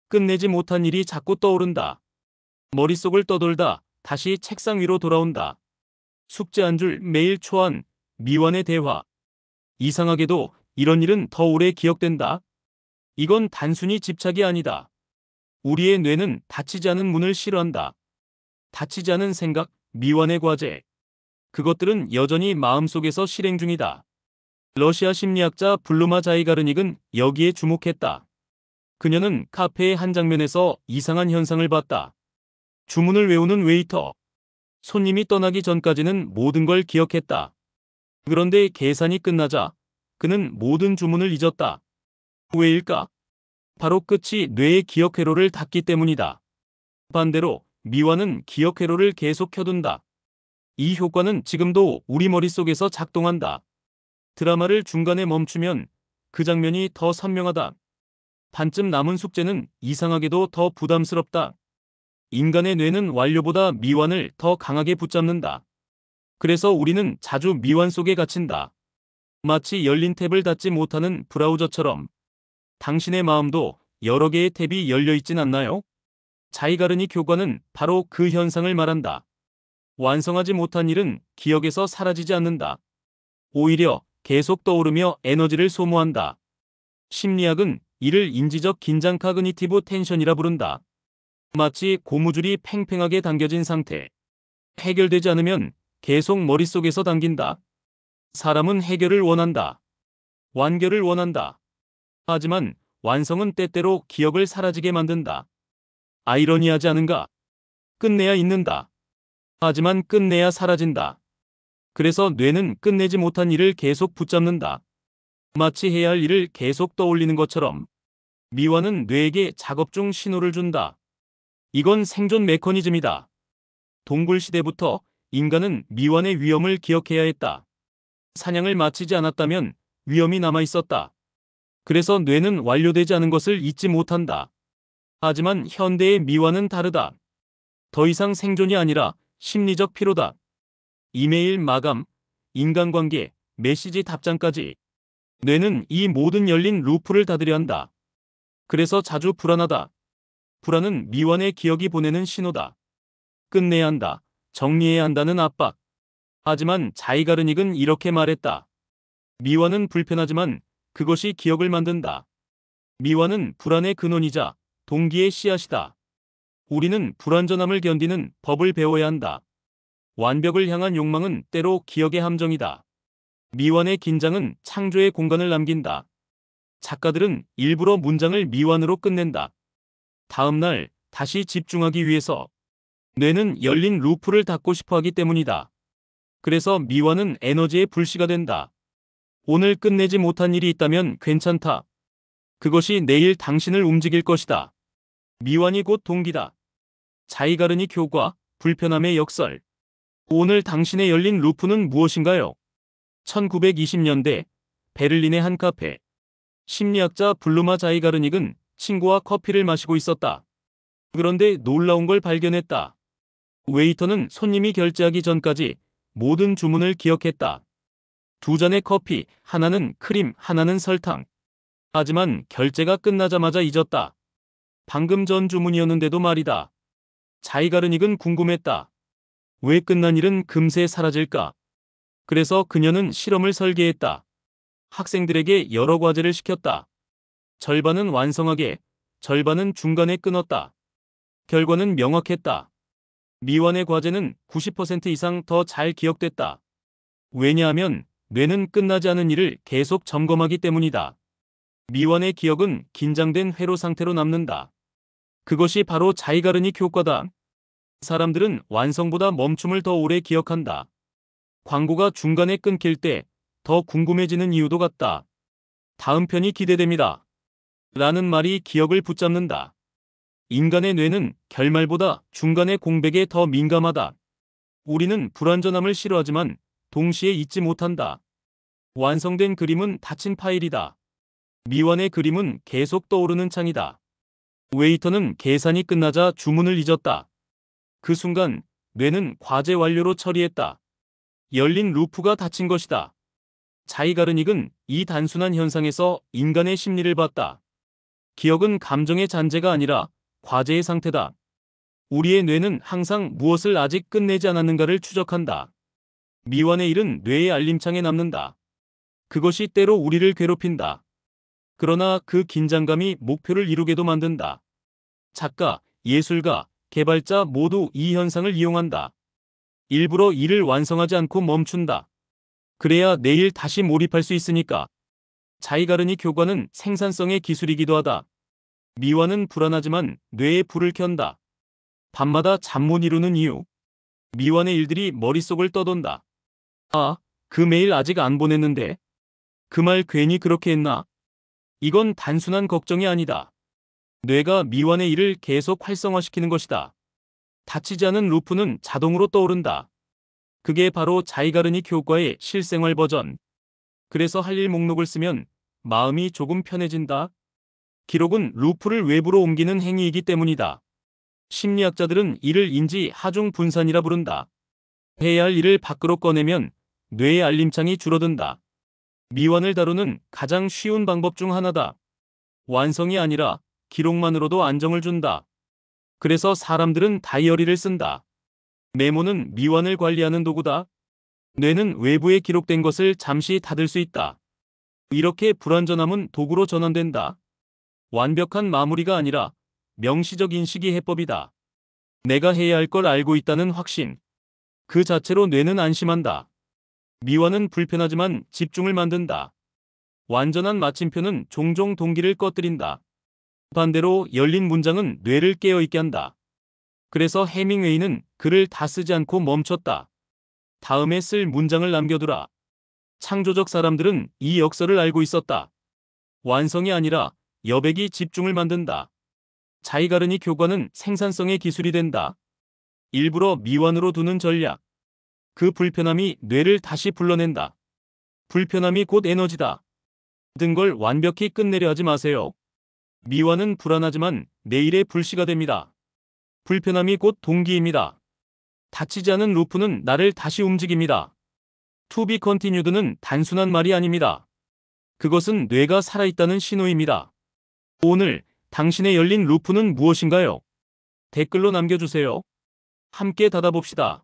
끝내지 못한 일이 자꾸 떠오른다. 머릿속을 떠돌다 다시 책상 위로 돌아온다. 숙제 한 줄 매일 초안, 미완의 대화. 이상하게도 이런 일은 더 오래 기억된다. 이건 단순히 집착이 아니다. 우리의 뇌는 닫히지 않은 문을 싫어한다. 닫히지 않은 생각, 미완의 과제. 그것들은 여전히 마음속에서 실행 중이다. 러시아 심리학자 블루마 자이가르닉은 여기에 주목했다. 그녀는 카페의 한 장면에서 이상한 현상을 봤다. 주문을 외우는 웨이터. 손님이 떠나기 전까지는 모든 걸 기억했다. 그런데 계산이 끝나자 그는 모든 주문을 잊었다. 왜일까? 바로 끝이 뇌의 기억 회로를 닫기 때문이다. 반대로 미완은 기억 회로를 계속 켜둔다. 이 효과는 지금도 우리 머릿속에서 작동한다. 드라마를 중간에 멈추면 그 장면이 더 선명하다. 반쯤 남은 숙제는 이상하게도 더 부담스럽다. 인간의 뇌는 완료보다 미완을 더 강하게 붙잡는다. 그래서 우리는 자주 미완 속에 갇힌다. 마치 열린 탭을 닫지 못하는 브라우저처럼. 당신의 마음도 여러 개의 탭이 열려 있진 않나요? 자이가르닉 효과는 바로 그 현상을 말한다. 완성하지 못한 일은 기억에서 사라지지 않는다. 오히려 계속 떠오르며 에너지를 소모한다. 심리학은 이를 인지적 긴장 카그니티브 텐션이라 부른다. 마치 고무줄이 팽팽하게 당겨진 상태. 해결되지 않으면 계속 머릿속에서 당긴다. 사람은 해결을 원한다. 완결을 원한다. 하지만 완성은 때때로 기억을 사라지게 만든다. 아이러니하지 않은가? 끝내야 잊는다. 하지만 끝내야 사라진다. 그래서 뇌는 끝내지 못한 일을 계속 붙잡는다. 마치 해야 할 일을 계속 떠올리는 것처럼. 미완은 뇌에게 작업 중 신호를 준다. 이건 생존 메커니즘이다. 동굴 시대부터 인간은 미완의 위험을 기억해야 했다. 사냥을 마치지 않았다면 위험이 남아 있었다. 그래서 뇌는 완료되지 않은 것을 잊지 못한다. 하지만 현대의 미완은 다르다. 더 이상 생존이 아니라 심리적 피로다. 이메일 마감, 인간관계, 메시지 답장까지. 뇌는 이 모든 열린 루프를 닫으려 한다. 그래서 자주 불안하다. 불안은 미완의 기억이 보내는 신호다. 끝내야 한다. 정리해야 한다는 압박. 하지만 자이가르닉은 이렇게 말했다. 미완은 불편하지만 그것이 기억을 만든다. 미완은 불안의 근원이자 동기의 씨앗이다. 우리는 불완전함을 견디는 법을 배워야 한다. 완벽을 향한 욕망은 때로 기억의 함정이다. 미완의 긴장은 창조의 공간을 남긴다. 작가들은 일부러 문장을 미완으로 끝낸다. 다음 날 다시 집중하기 위해서. 뇌는 열린 루프를 닫고 싶어 하기 때문이다. 그래서 미완은 에너지의 불씨가 된다. 오늘 끝내지 못한 일이 있다면 괜찮다. 그것이 내일 당신을 움직일 것이다. 미완이 곧 동기다. 자이가르닉 효과, 불편함의 역설. 오늘 당신의 열린 루프는 무엇인가요? 1920년대 베를린의 한 카페. 심리학자 블루마 자이가르닉은 친구와 커피를 마시고 있었다. 그런데 놀라운 걸 발견했다. 웨이터는 손님이 결제하기 전까지 모든 주문을 기억했다. 두 잔의 커피, 하나는 크림, 하나는 설탕. 하지만 결제가 끝나자마자 잊었다. 방금 전 주문이었는데도 말이다. 자이가르닉은 궁금했다. 왜 끝난 일은 금세 사라질까? 그래서 그녀는 실험을 설계했다. 학생들에게 여러 과제를 시켰다. 절반은 완성하게, 절반은 중간에 끊었다. 결과는 명확했다. 미완의 과제는 90% 이상 더 잘 기억됐다. 왜냐하면 뇌는 끝나지 않은 일을 계속 점검하기 때문이다. 미완의 기억은 긴장된 회로 상태로 남는다. 그것이 바로 자이가르닉 효과다. 사람들은 완성보다 멈춤을 더 오래 기억한다. 광고가 중간에 끊길 때 더 궁금해지는 이유도 같다. 다음 편이 기대됩니다. 라는 말이 기억을 붙잡는다. 인간의 뇌는 결말보다 중간의 공백에 더 민감하다. 우리는 불완전함을 싫어하지만 동시에 잊지 못한다. 완성된 그림은 닫힌 파일이다. 미완의 그림은 계속 떠오르는 창이다. 웨이터는 계산이 끝나자 주문을 잊었다. 그 순간 뇌는 과제 완료로 처리했다. 열린 루프가 닫힌 것이다. 자이가르닉은 이 단순한 현상에서 인간의 심리를 봤다. 기억은 감정의 잔재가 아니라 과제의 상태다. 우리의 뇌는 항상 무엇을 아직 끝내지 않았는가를 추적한다. 미완의 일은 뇌의 알림창에 남는다. 그것이 때로 우리를 괴롭힌다. 그러나 그 긴장감이 목표를 이루게도 만든다. 작가, 예술가, 개발자 모두 이 현상을 이용한다. 일부러 일을 완성하지 않고 멈춘다. 그래야 내일 다시 몰입할 수 있으니까. 자이가르니 교과는 생산성의 기술이기도 하다. 미완은 불안하지만 뇌에 불을 켠다. 밤마다 잠 못 이루는 이유. 미완의 일들이 머릿속을 떠돈다. 아, 그 메일 아직 안 보냈는데. 그 말 괜히 그렇게 했나? 이건 단순한 걱정이 아니다. 뇌가 미완의 일을 계속 활성화시키는 것이다. 닫히지 않은 루프는 자동으로 떠오른다. 그게 바로 자이가르니 교과의 실생활 버전. 그래서 할 일 목록을 쓰면 마음이 조금 편해진다. 기록은 루프를 외부로 옮기는 행위이기 때문이다. 심리학자들은 이를 인지 하중 분산이라 부른다. 해야 할 일을 밖으로 꺼내면 뇌의 알림창이 줄어든다. 미완을 다루는 가장 쉬운 방법 중 하나다. 완성이 아니라 기록만으로도 안정을 준다. 그래서 사람들은 다이어리를 쓴다. 메모는 미완을 관리하는 도구다. 뇌는 외부에 기록된 것을 잠시 닫을 수 있다. 이렇게 불완전함은 도구로 전환된다. 완벽한 마무리가 아니라 명시적 인식이 해법이다. 내가 해야 할 걸 알고 있다는 확신. 그 자체로 뇌는 안심한다. 미완은 불편하지만 집중을 만든다. 완전한 마침표는 종종 동기를 꺼뜨린다. 반대로 열린 문장은 뇌를 깨어있게 한다. 그래서 해밍웨이는 글을 다 쓰지 않고 멈췄다. 다음에 쓸 문장을 남겨두라. 창조적 사람들은 이 역설을 알고 있었다. 완성이 아니라 여백이 집중을 만든다. 자이가르니 교과는 생산성의 기술이 된다. 일부러 미완으로 두는 전략. 그 불편함이 뇌를 다시 불러낸다. 불편함이 곧 에너지다. 모든 걸 완벽히 끝내려 하지 마세요. 미완은 불안하지만 내일의 불씨가 됩니다. 불편함이 곧 동기입니다. 닫히지 않은 루프는 나를 다시 움직입니다. To be continued는 단순한 말이 아닙니다. 그것은 뇌가 살아있다는 신호입니다. 오늘 당신의 열린 루프는 무엇인가요? 댓글로 남겨주세요. 함께 닫아봅시다.